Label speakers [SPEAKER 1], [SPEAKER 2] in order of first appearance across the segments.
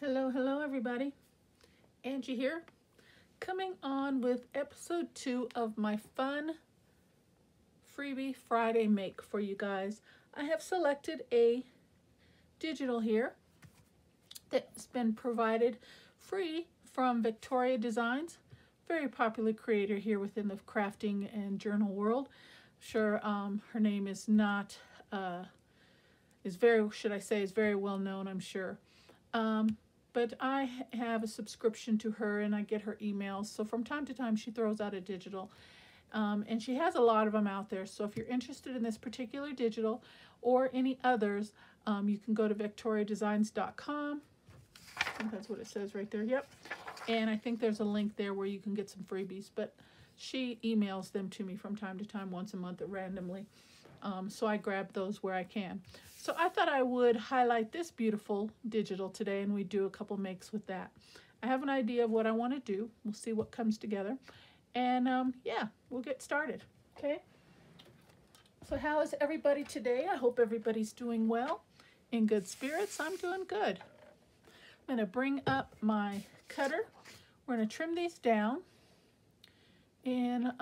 [SPEAKER 1] Hello, hello everybody. Angie here, coming on with episode 2 of my fun freebie Friday make for you guys. I have selected a digital here that's been provided free from Victoria Designs, very popular creator here within the crafting and journal world. Sure, her name is not, is very well known, I'm sure. But I have a subscription to her and I get her emails. So from time to time she throws out a digital. And she has a lot of them out there. So if you're interested in this particular digital or any others, you can go to victoriadesigns.com. I think that's what it says right there. Yep. And I think there's a link there where you can get some freebies. But she emails them to me from time to time, once a month randomly. So I grab those where I can. So I thought I would highlight this beautiful digital today, and we do a couple makes with that. I have an idea of what I want to do. We'll see what comes together. And yeah, we'll get started. Okay. So how is everybody today? I hope everybody's doing well, in good spirits. I'm doing good. I'm going to bring up my cutter. We're going to trim these down and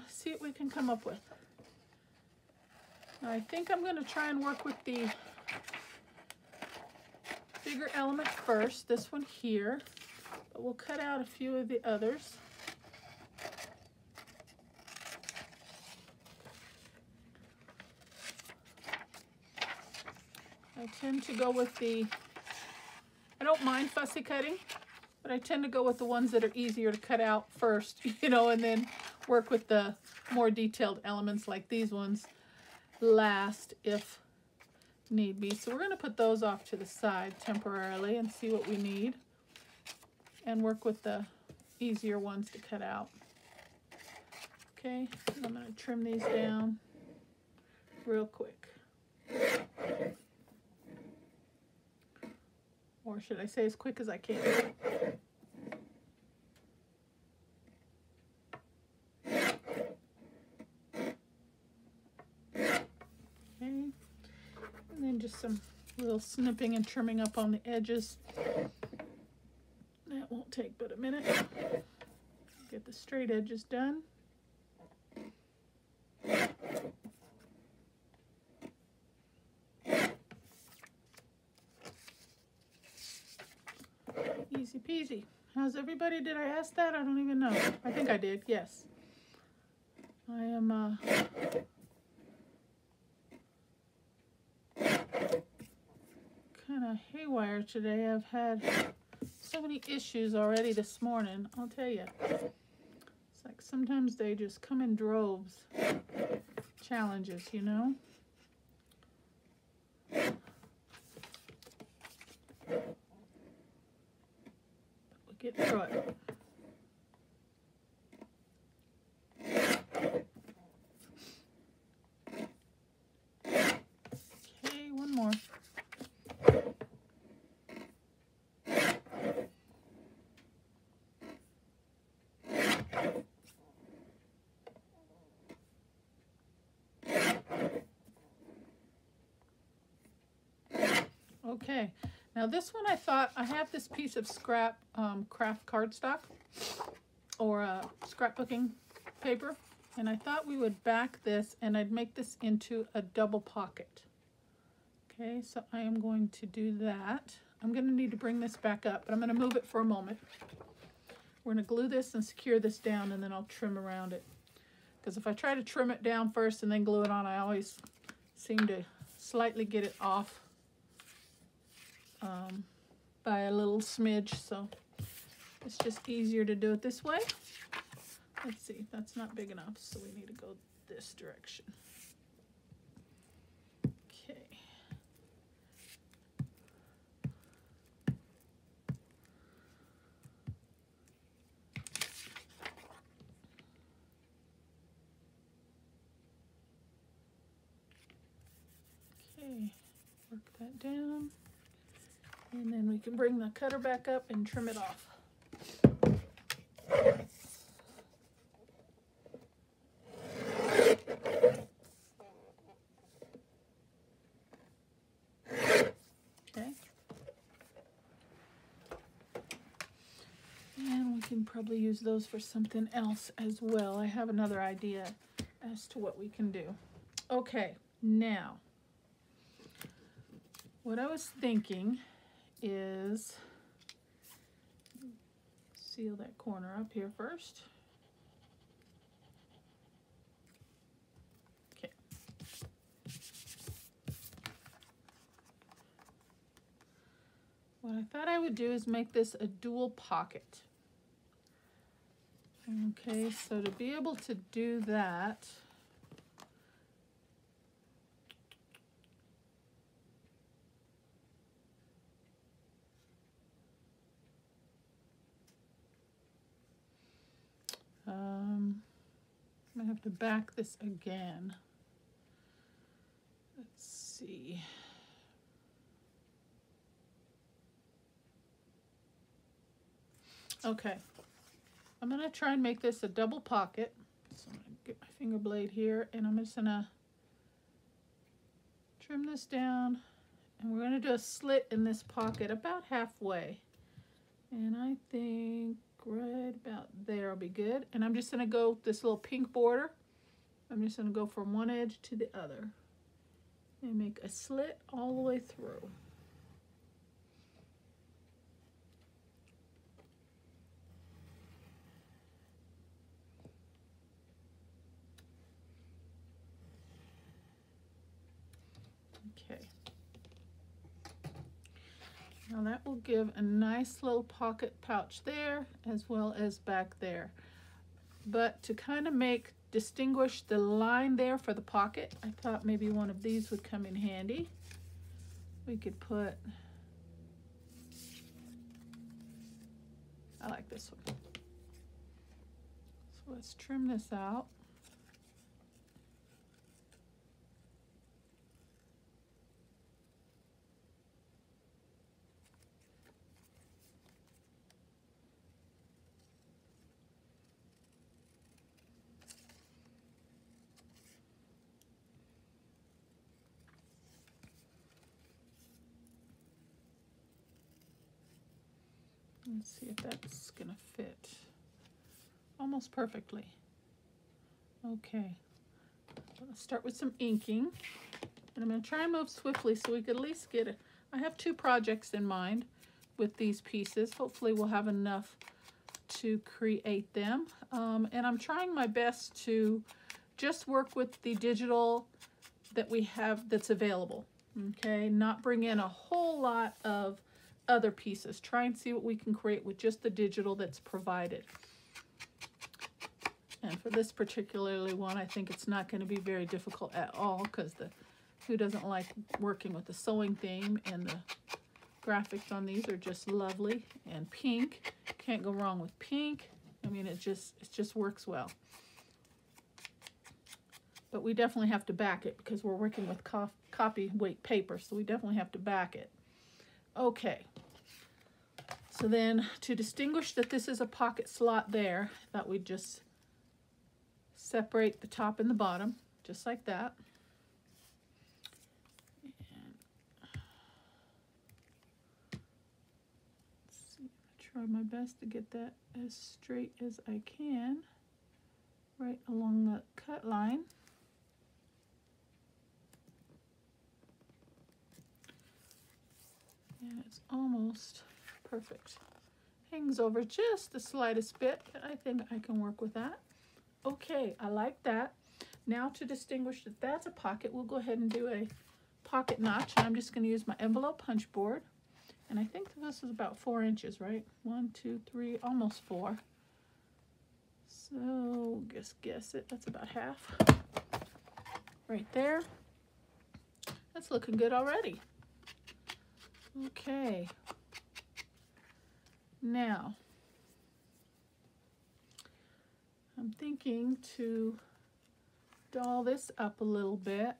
[SPEAKER 1] see what we can come up with. I think I'm going to try and work with the bigger element first, this one here, but we'll cut out a few of the others. I tend to go with I don't mind fussy cutting, but I tend to go with the ones that are easier to cut out first, you know, and then work with the more detailed elements like these ones last if need be. So we're going to put those off to the side temporarily and see what we need and work with the easier ones to cut out. Okay, and I'm going to trim these down real quick. Or should I say as quick as I can? And then just some little snipping and trimming up on the edges. That won't take but a minute. Get the straight edges done. Easy peasy. How's everybody? Did I ask that? I don't even know. I think I did, yes. I am kind of haywire today. I've had so many issues already this morning, I'll tell you. It's like sometimes they just come in droves. Challenges, you know? But we'll get through it. Okay, one more. Okay, now this one I thought, I have this piece of scrap craft cardstock or scrapbooking paper, and I thought we would back this and I'd make this into a double pocket. Okay, so I am going to do that. I'm going to need to bring this back up, but I'm going to move it for a moment. We're going to glue this and secure this down, and then I'll trim around it. Because if I try to trim it down first and then glue it on, I always seem to slightly get it off by a little smidge, so it's just easier to do it this way. Let's see, that's not big enough, so we need to go this direction. Okay. Okay, work that down. And then we can bring the cutter back up and trim it off. Okay. can probably use those for something else as well. I have another idea as to what we can do. Okay, now, what I was thinking is, seal that corner up here first. Okay. What I thought I would do is make this a dual pocket. Okay, so to be able to do that, I'm gonna have to back this again. Let's see. Okay, I'm gonna try and make this a double pocket. So I'm gonna get my finger blade here, and I'm just gonna trim this down, and we're gonna do a slit in this pocket about halfway. And I think right about there will be good. And I'm just gonna go this little pink border. I'm just gonna go from one edge to the other and make a slit all the way through. Okay. Now that will give a nice little pocket pouch there as well as back there. But to kind of distinguish the line there for the pocket, I thought maybe one of these would come in handy. We could put, I like this one. So let's trim this out. Let's see if that's gonna fit almost perfectly. Okay, let's start with some inking, and I'm gonna try and move swiftly so we could at least get it. I have 2 projects in mind with these pieces. Hopefully we'll have enough to create them, and I'm trying my best to just work with the digital that we have that's available. Okay, not bring in a whole lot of other pieces. Try and see what we can create with just the digital that's provided. And for this particularly one, I think it's not going to be very difficult at all, because who doesn't like working with the sewing theme, and the graphics on these are just lovely. And pink, can't go wrong with pink. I mean, it just works well. But we definitely have to back it because we're working with copy weight paper, so we definitely have to back it. Okay, so then to distinguish that this is a pocket slot there, I thought we'd just separate the top and the bottom, just like that. And let's see, try my best to get that as straight as I can, right along the cut line. And it's almost perfect. Hangs over just the slightest bit, but I think I can work with that. Okay, I like that. Now to distinguish that that's a pocket, we'll go ahead and do a pocket notch. And I'm just going to use my envelope punch board. And I think this is about 4 inches, right? 1, 2, 3, almost 4. So just guess it. That's about half. Right there. That's looking good already. Okay, now I'm thinking to doll this up a little bit.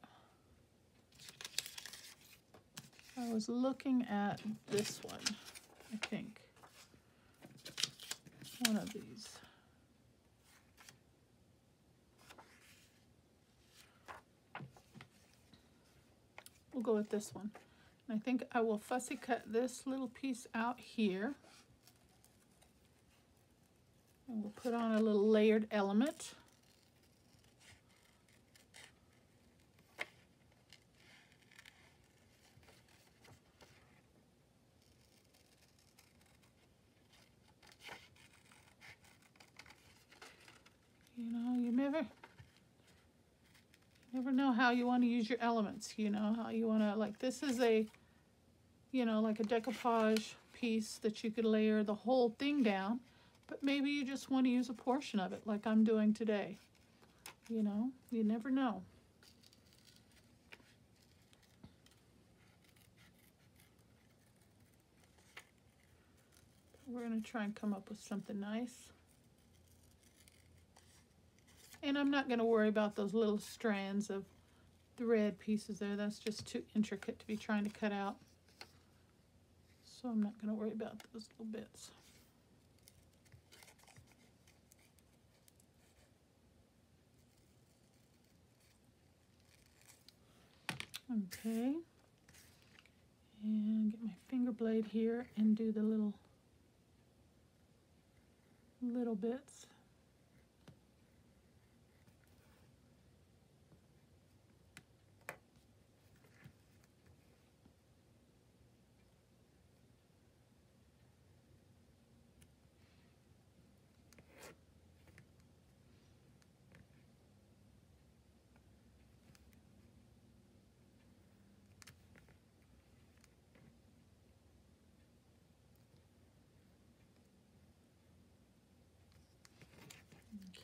[SPEAKER 1] I was looking at this one, I think, one of these. We'll go with this one. I think I will fussy cut this little piece out here. And we'll put on a little layered element. You know, you never know how you want to use your elements, you know, how you want to, like this is a, you know, like a decoupage piece that you could layer the whole thing down, but maybe you just want to use a portion of it like I'm doing today. You know, you never know. We're going to try and come up with something nice. And I'm not going to worry about those little strands of thread pieces there. That's just too intricate to be trying to cut out. So I'm not going to worry about those little bits. Okay. And get my finger blade here and do the little bits.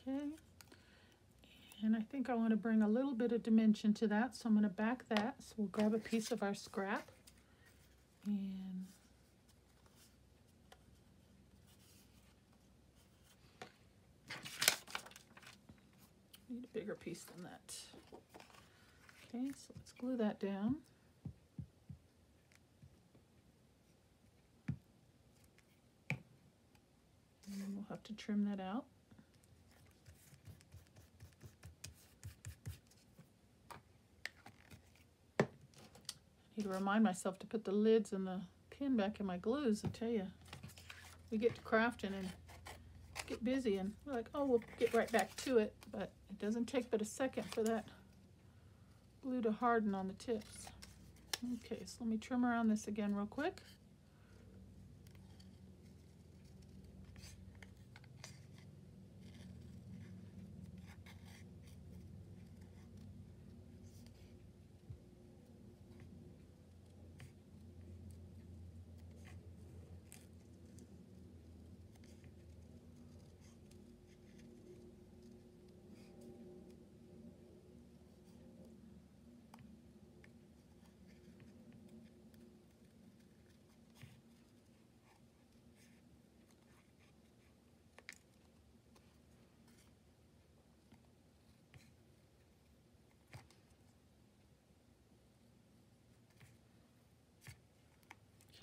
[SPEAKER 1] Okay, and I think I want to bring a little bit of dimension to that, so I'm going to back that. So we'll grab a piece of our scrap and need a bigger piece than that. Okay, so let's glue that down. And we'll have to trim that out. I need to remind myself to put the lids and the pin back in my glues. I tell you, we get to crafting and get busy and we're like, oh, we'll get right back to it, but it doesn't take but a second for that glue to harden on the tips. Okay, so let me trim around this again real quick.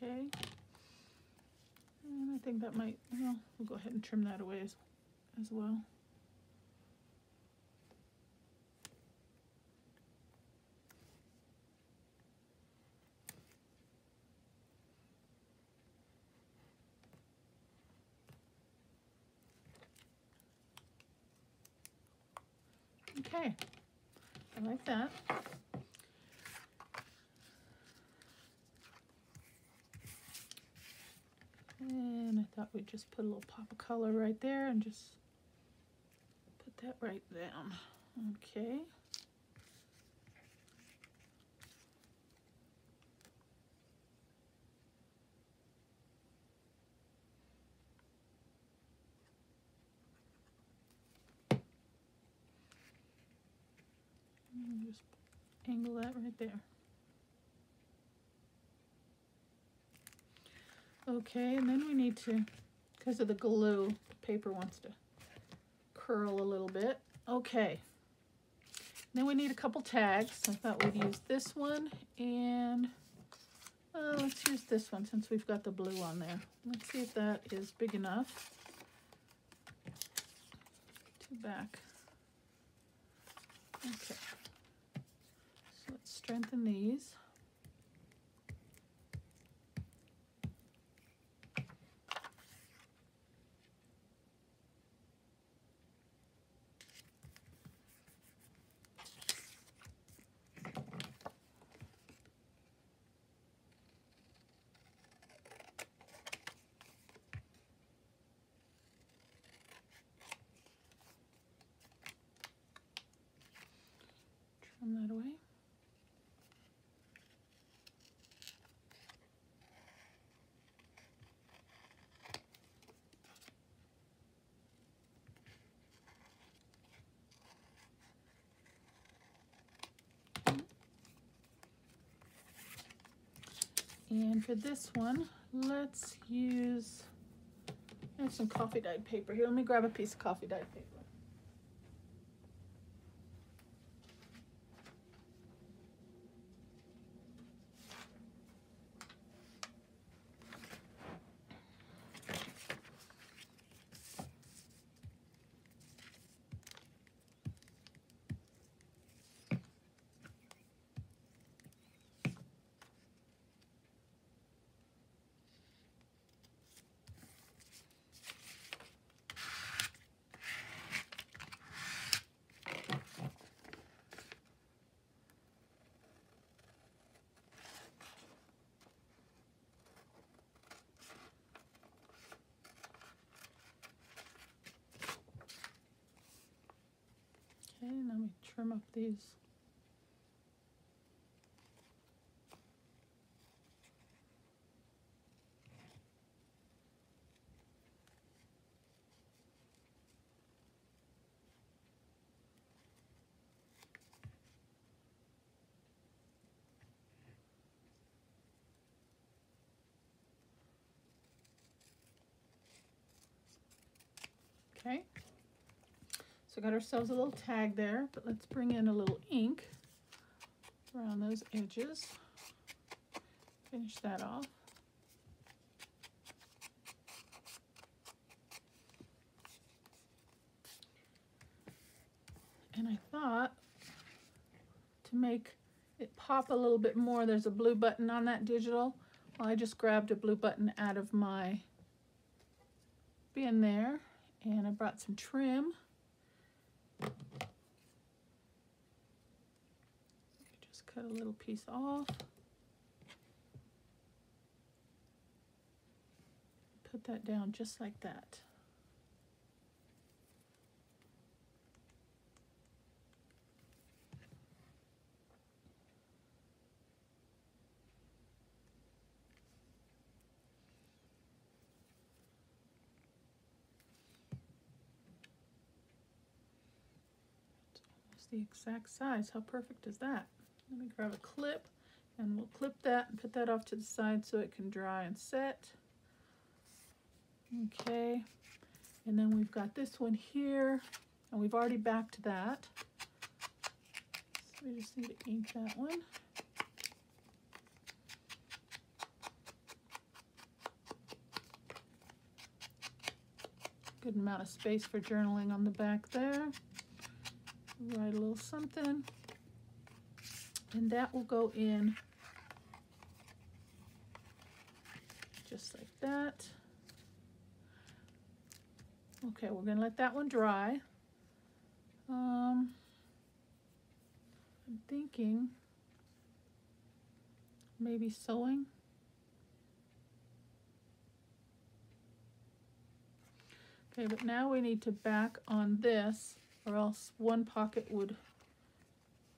[SPEAKER 1] Okay, and I think that might, well, we'll go ahead and trim that away as well. Okay, I like that. And I thought we'd just put a little pop of color right there and just put that right down. Okay. And just angle that right there. Okay, and then we need to, because of the glue, the paper wants to curl a little bit. Okay, then we need a couple tags. I thought we'd use this one, and let's use this one since we've got the blue on there. Let's see if that is big enough. To back. Okay, so let's strengthen these. And for this one, let's use, I have some coffee dyed paper here. Let me grab a piece of coffee dyed paper. Okay, let me trim up these. Okay, so got ourselves a little tag there, but let's bring in a little ink around those edges. Finish that off. And I thought to make it pop a little bit more, there's a blue button on that digital. Well, I just grabbed a blue button out of my bin there, and I brought some trim. Just cut a little piece off. Put that down just like that. The exact size. How perfect is that? Let me grab a clip and we'll clip that and put that off to the side so it can dry and set. Okay, and then we've got this one here, and we've already backed that, so we just need to ink that one. Good amount of space for journaling on the back there. Write a little something, and that will go in just like that. Okay, we're gonna let that one dry. I'm thinking maybe sewing. Okay, but now we need to back on this, or else one pocket would,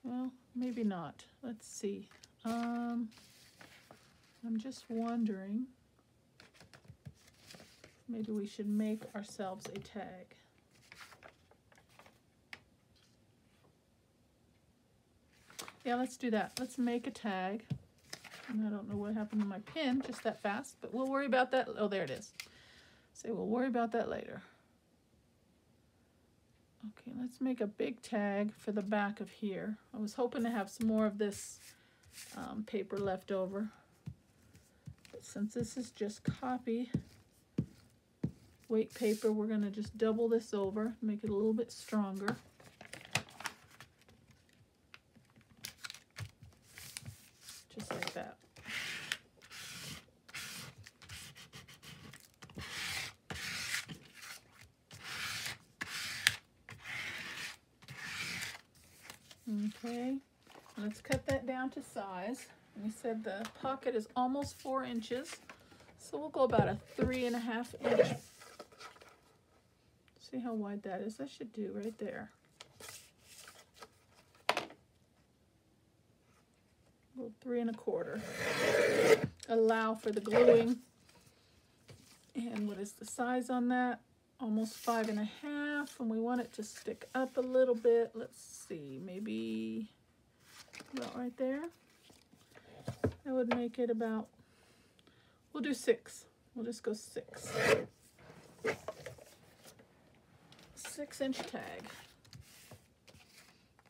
[SPEAKER 1] well, maybe not. Let's see. I'm just wondering, maybe we should make ourselves a tag. Yeah, let's do that. Let's make a tag. And I don't know what happened to my pin just that fast, but we'll worry about that. Oh, there it is. So we'll worry about that later. Okay, let's make a big tag for the back of here. I was hoping to have some more of this paper left over. But since this is just copy weight paper, we're going to just double this over, make it a little bit stronger. Just like that. Okay, let's cut that down to size. We said the pocket is almost 4 inches, so we'll go about a 3.5 inch. See how wide that is? That should do right there. Well, 3 1/4. Allow for the gluing. And what is the size on that? Almost 5 1/2, and we want it to stick up a little bit. Let's see, maybe about right there. That would make it about We'll do 6. We'll just go 6. 6-inch tag.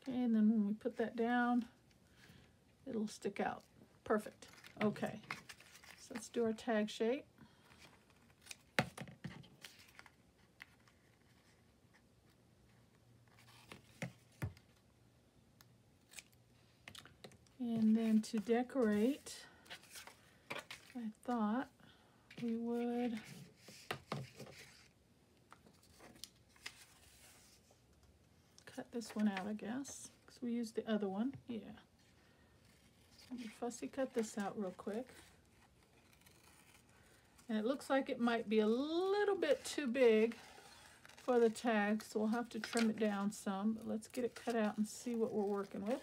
[SPEAKER 1] Okay, and then when we put that down, it'll stick out. Perfect. Okay, so let's do our tag shape. And then to decorate, I thought we would cut this one out, I guess, because we used the other one. Yeah. So let me fussy cut this out real quick. And it looks like it might be a little bit too big for the tag, so we'll have to trim it down some. But let's get it cut out and see what we're working with.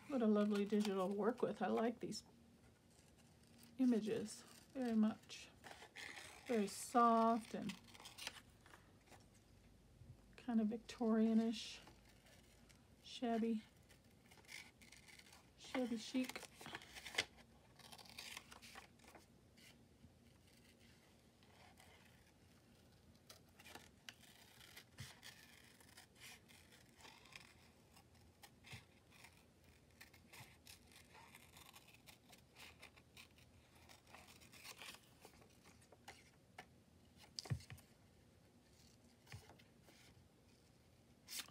[SPEAKER 1] What a lovely digital to work with. I like these images very much. Very soft and kind of Victorian-ish, shabby chic.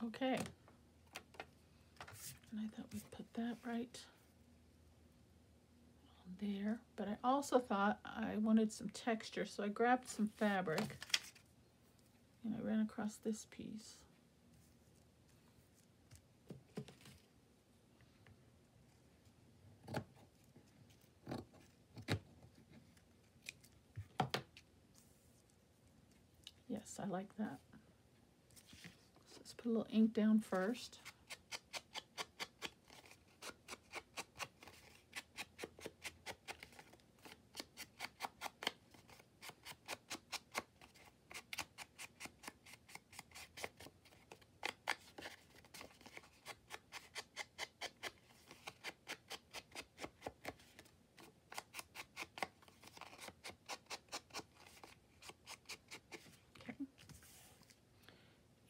[SPEAKER 1] Okay, and I thought we'd put that right on there, but I also thought I wanted some texture, so I grabbed some fabric and I ran across this piece. Yes, I like that. Let's put a little ink down first.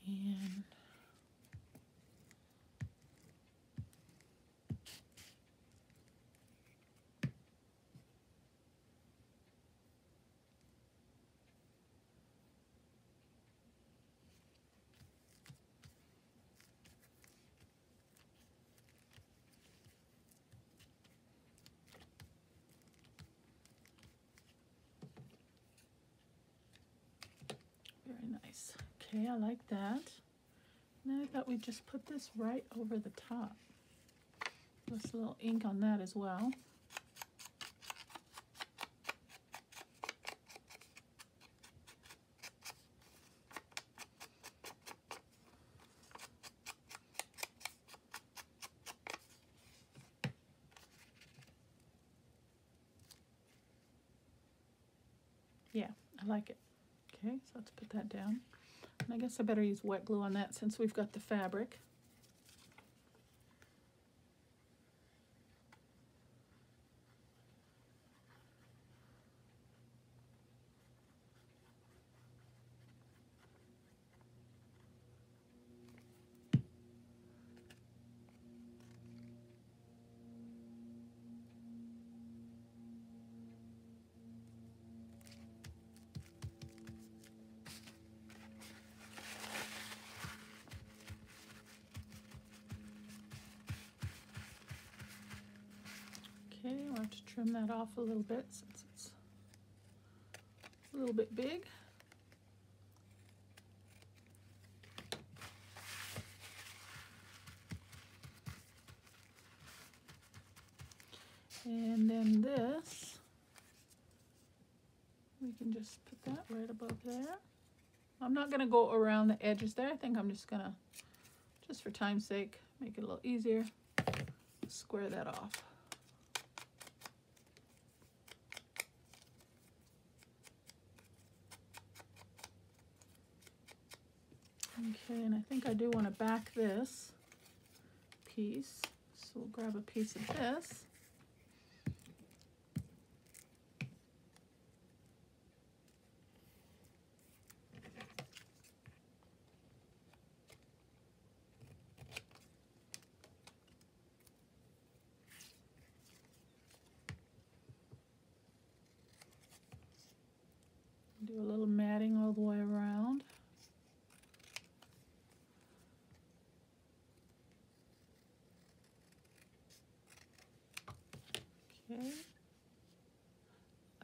[SPEAKER 1] And very nice. Okay, I like that. And then I thought we'd just put this right over the top. Just a little ink on that as well. Yeah, I like it. Okay, so let's put that down. And I guess I better use wet glue on that since we've got the fabric. Okay, I'll have to trim that off a little bit since it's a little bit big. And then this, we can just put that right above there. I'm not going to go around the edges there. I think I'm just going to, just for time's sake, make it a little easier, square that off. Okay, and I think I do want to back this piece, so we'll grab a piece of this. Do a little matting all the way around. Okay.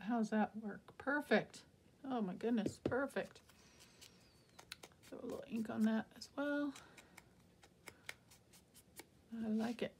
[SPEAKER 1] How's that work? Perfect. Oh my goodness, perfect. Throw a little ink on that as well. I like it.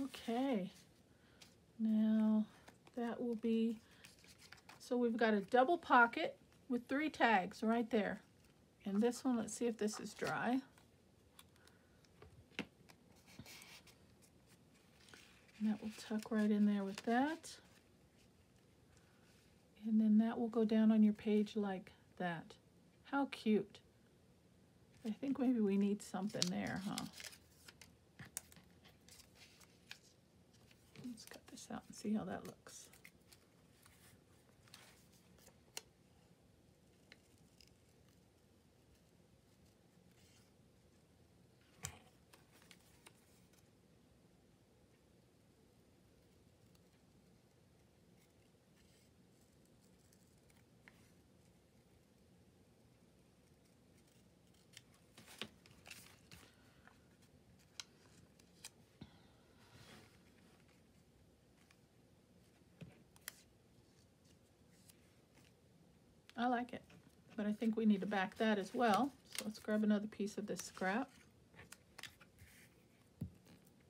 [SPEAKER 1] Okay, now that will be, so we've got a double pocket with 3 tags right there. And this one, let's see if this is dry. And that will tuck right in there with that. And then that will go down on your page like that. How cute. I think maybe we need something there, huh? Let's cut this out and see how that looks. I like it, but I think we need to back that as well. So let's grab another piece of this scrap.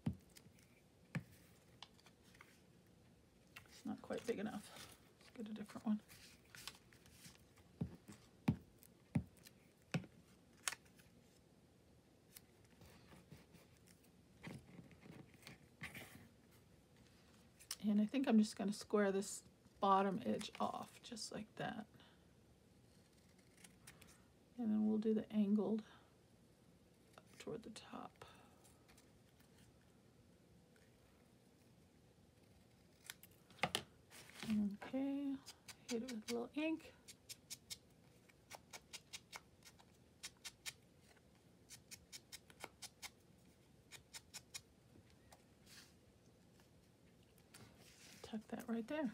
[SPEAKER 1] It's not quite big enough. Let's get a different one. And I think I'm just going to square this bottom edge off, just like that. And then we'll do the angled up toward the top. Okay, hit it with a little ink. Tuck that right there.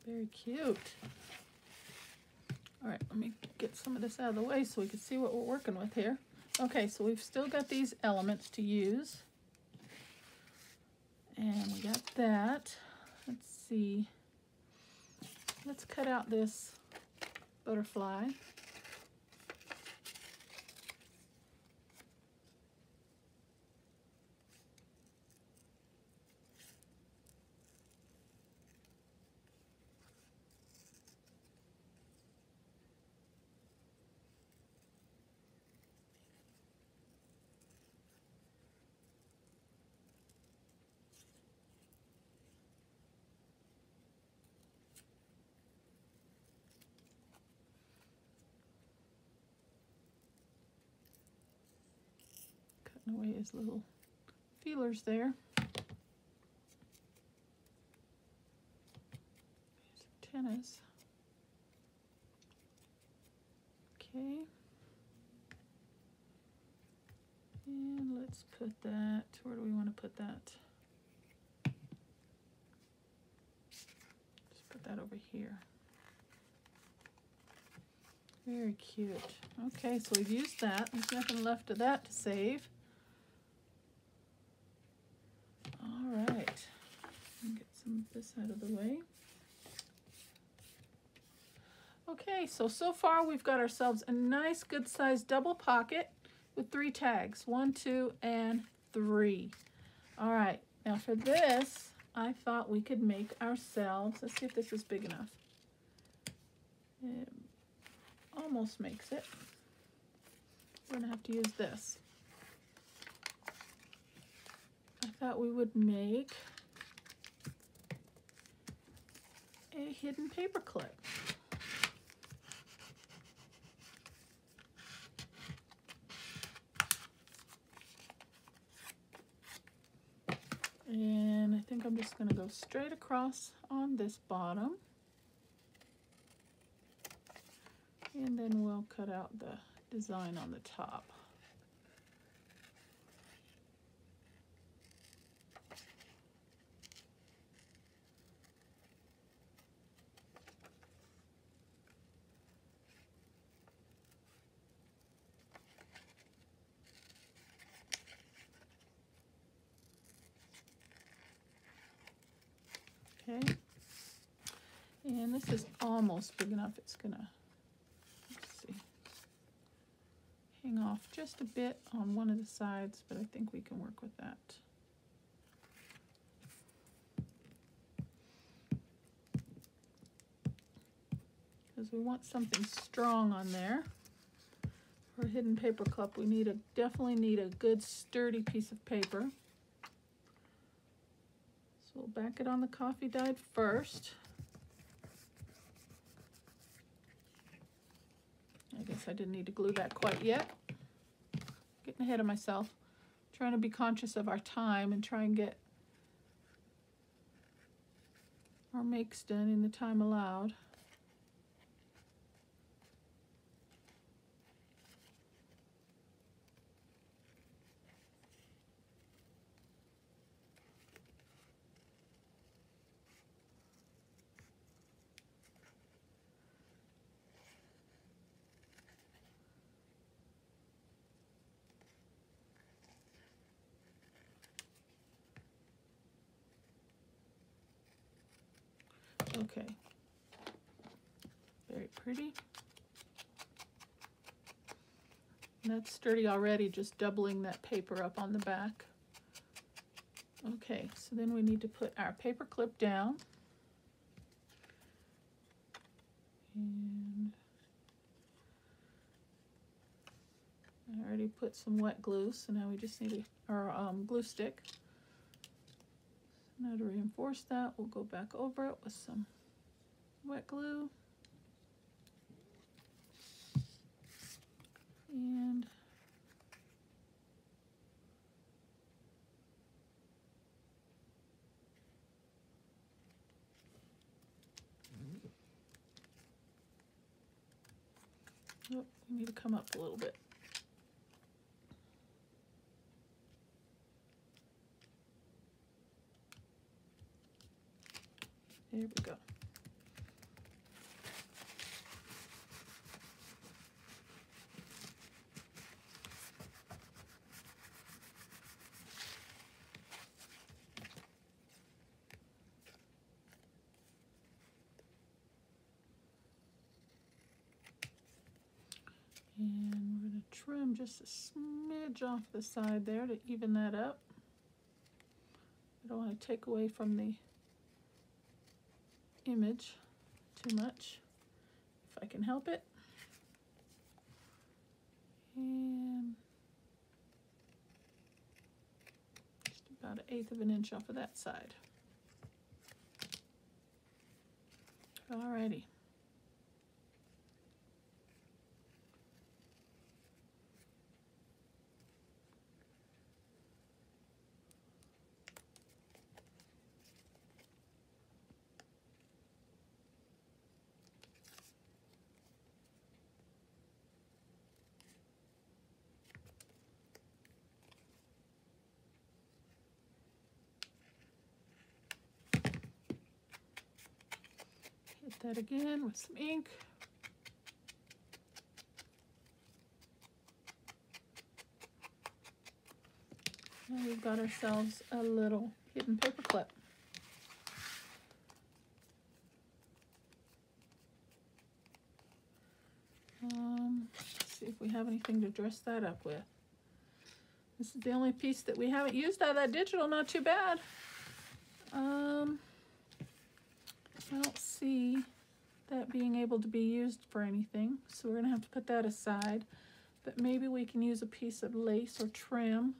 [SPEAKER 1] Very cute. All right, let me get some of this out of the way so we can see what we're working with here. Okay, so we've still got these elements to use. And we got that. Let's see. Let's cut out this butterfly. Cutting away his little feelers there. His antennas. Okay. And let's put that, where do we want to put that? Just put that over here. Very cute. Okay, so we've used that. There's nothing left of that to save. All right. Get some of this out of the way. Okay, so far we've got ourselves a nice good sized double pocket with 3 tags, 1, 2, and 3. All right, now for this, I thought we could make ourselves, let's see if this is big enough. It almost makes it. We're gonna have to use this. I thought we would make a hidden paper clip. And I think I'm just going to go straight across on this bottom. And then we'll cut out the design on the top. Okay, and this is almost big enough. It's gonna, let's see, hang off just a bit on one of the sides, but I think we can work with that. Because we want something strong on there. For a hidden paper clip, we definitely need a good sturdy piece of paper. We'll back it on the coffee dyed first. I guess I didn't need to glue that quite yet. Getting ahead of myself. Trying to be conscious of our time and try and get our makes done in the time allowed. Okay, very pretty. And that's sturdy already, just doubling that paper up on the back. Okay, so then we need to put our paper clip down. And I already put some wet glue, so now we just need our glue stick. Now to reinforce that, we'll go back over it with some wet glue. And oh, we need to come up a little bit. There we go. And we're going to trim just a smidge off the side there to even that up. I don't want to take away from the image too much, if I can help it. And just about 1/8 of an inch off of that side. Alrighty. that again with some ink. Now we've got ourselves a little hidden paper clip. Let's see if we have anything to dress that up with. This is the only piece that we haven't used out of that digital. Not too bad. I don't see that being able to be used for anything, so we're gonna have to put that aside. But maybe we can use a piece of lace or trim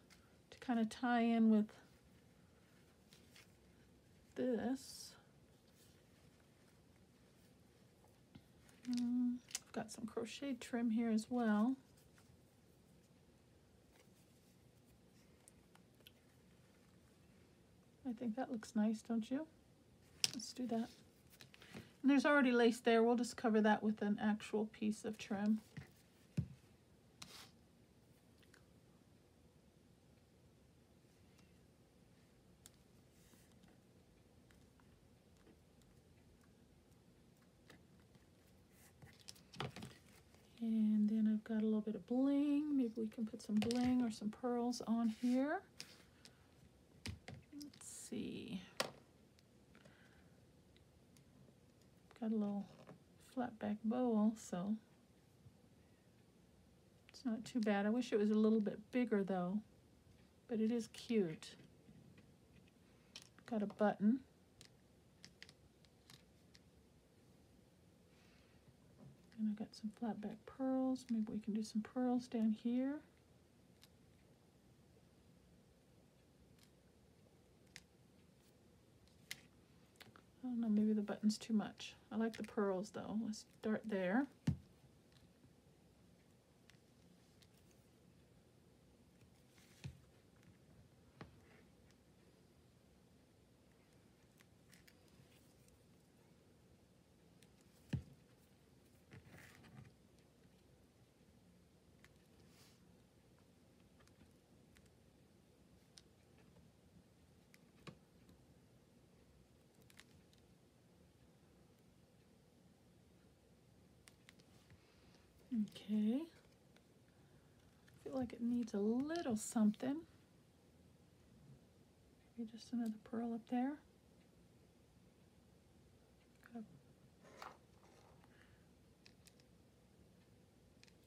[SPEAKER 1] to kind of tie in with this. I've got some crochet trim here as well. I think that looks nice, don't you? Let's do that. And there's already lace there. We'll just cover that with an actual piece of trim. And then I've got a little bit of bling. Maybe we can put some bling or some pearls on here. Let's see. Got a little flat back bow also. It's not too bad. I wish it was a little bit bigger though, but it is cute. Got a button. And I've got some flat back pearls. Maybe we can do some pearls down here. I don't know, maybe the button's too much. I like the pearls though. Let's start there. Okay, I feel like it needs a little something. Maybe just another pearl up there.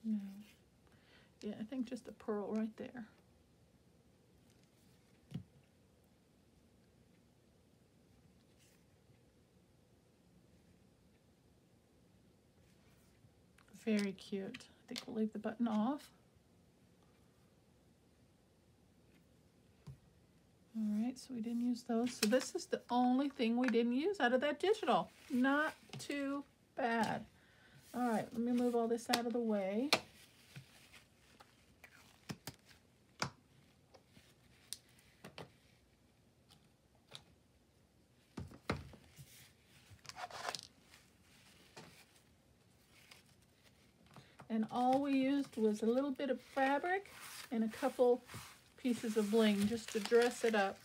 [SPEAKER 1] No. Yeah, I think just a pearl right there. Very cute. I think we'll leave the button off. All right, so we didn't use those. So this is the only thing we didn't use out of that digital. Not too bad. All right, let me move all this out of the way. And all we used was a little bit of fabric and a couple pieces of bling just to dress it up.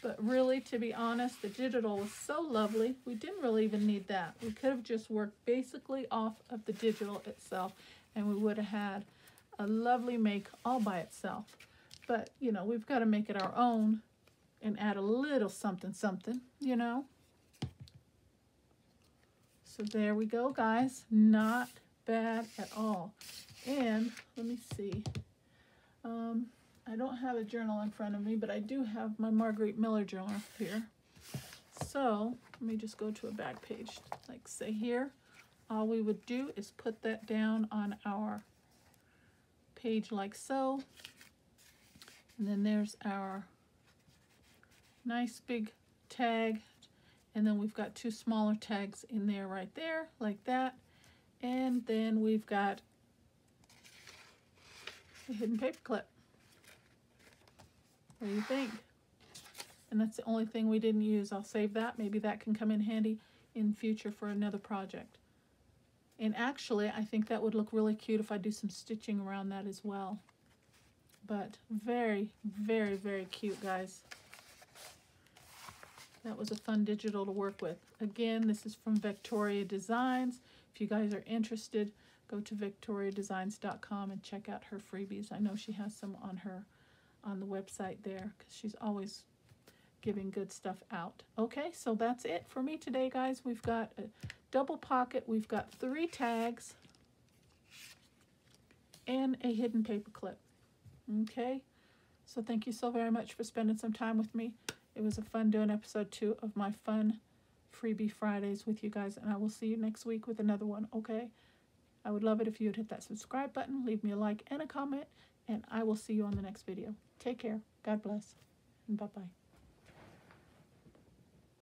[SPEAKER 1] But really, to be honest, the digital was so lovely, we didn't really even need that. We could have just worked basically off of the digital itself, and we would have had a lovely make all by itself. But, you know, we've got to make it our own and add a little something, something, you know. So there we go, guys. Not bad at all. And let me see. I don't have a journal in front of me, but I do have my Marguerite Miller journal here. So let me just go to a back page. Like say here, all we would do is put that down on our page like so. And then there's our nice big tag. And then we've got two smaller tags in there right there, like that. And then we've got a hidden paper clip. What do you think? And that's the only thing we didn't use. I'll save that. Maybe that can come in handy in future for another project. And actually, I think that would look really cute if I do some stitching around that as well. But very, very, very cute, guys. That was a fun digital to work with. Again, this is from Victoria Designs. If you guys are interested, go to victoriadesigns.com and check out her freebies. I know she has some on the website there because she's always giving good stuff out. Okay, so that's it for me today, guys. We've got a double pocket. We've got 3 tags and a hidden paper clip. Okay, so thank you so very much for spending some time with me. It was a fun doing episode 2 of my fun freebie Fridays with you guys, and I will see you next week with another one, okay? I would love it if you would hit that subscribe button, leave me a like and a comment, and I will see you on the next video. Take care. God bless, and bye-bye.